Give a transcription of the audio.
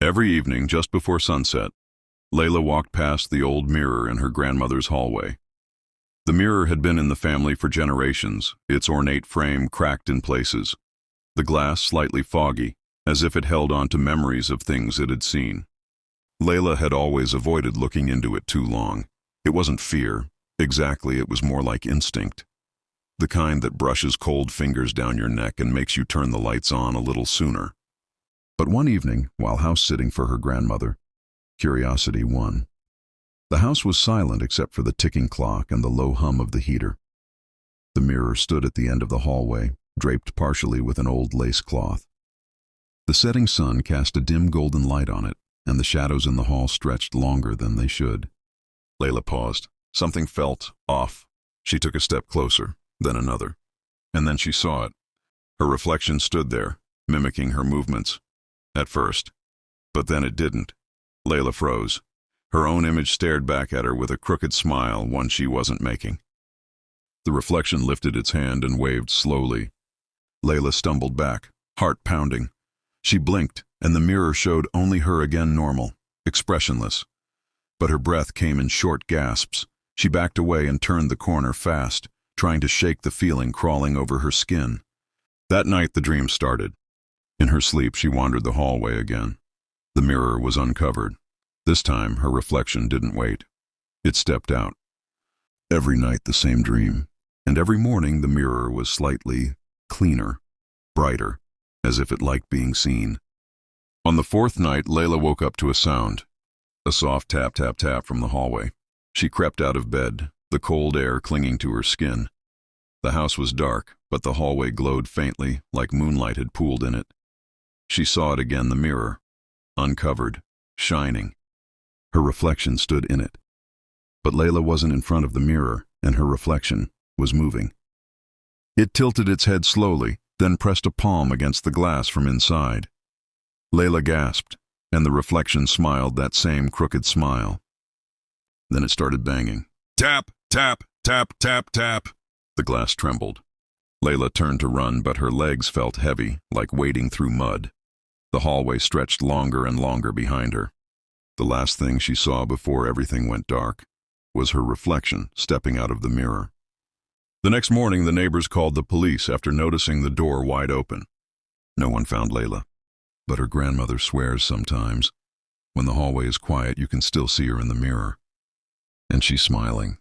Every evening, just before sunset, Layla walked past the old mirror in her grandmother's hallway. The mirror had been in the family for generations, its ornate frame cracked in places, the glass slightly foggy, as if it held on to memories of things it had seen. Layla had always avoided looking into it too long. It wasn't fear, exactly, it was more like instinct. The kind that brushes cold fingers down your neck and makes you turn the lights on a little sooner. But one evening, while house-sitting for her grandmother, curiosity won. The house was silent except for the ticking clock and the low hum of the heater. The mirror stood at the end of the hallway, draped partially with an old lace cloth. The setting sun cast a dim golden light on it, and the shadows in the hall stretched longer than they should. Layla paused. Something felt off. She took a step closer, then another. And then she saw it. Her reflection stood there, mimicking her movements. At first. But then it didn't. Layla froze. Her own image stared back at her with a crooked smile, one she wasn't making. The reflection lifted its hand and waved slowly. Layla stumbled back, heart pounding. She blinked, and the mirror showed only her again normal, expressionless. But her breath came in short gasps. She backed away and turned the corner fast, trying to shake the feeling crawling over her skin. That night the dream started. In her sleep she wandered the hallway again. The mirror was uncovered. This time her reflection didn't wait. It stepped out. Every night the same dream, and every morning the mirror was slightly cleaner, brighter, as if it liked being seen. On the fourth night, Layla woke up to a sound. A soft tap, tap, tap from the hallway. She crept out of bed, the cold air clinging to her skin. The house was dark, but the hallway glowed faintly, like moonlight had pooled in it. She saw it again, the mirror, uncovered, shining. Her reflection stood in it. But Layla wasn't in front of the mirror, and her reflection was moving. It tilted its head slowly, then pressed a palm against the glass from inside. Layla gasped, and the reflection smiled that same crooked smile. Then it started banging. Tap, tap, tap, tap, tap. The glass trembled. Layla turned to run, but her legs felt heavy, like wading through mud. The hallway stretched longer and longer behind her. The last thing she saw before everything went dark was her reflection stepping out of the mirror. The next morning, the neighbors called the police after noticing the door wide open. No one found Layla, but her grandmother swears sometimes, when the hallway is quiet, you can still see her in the mirror. And she's smiling.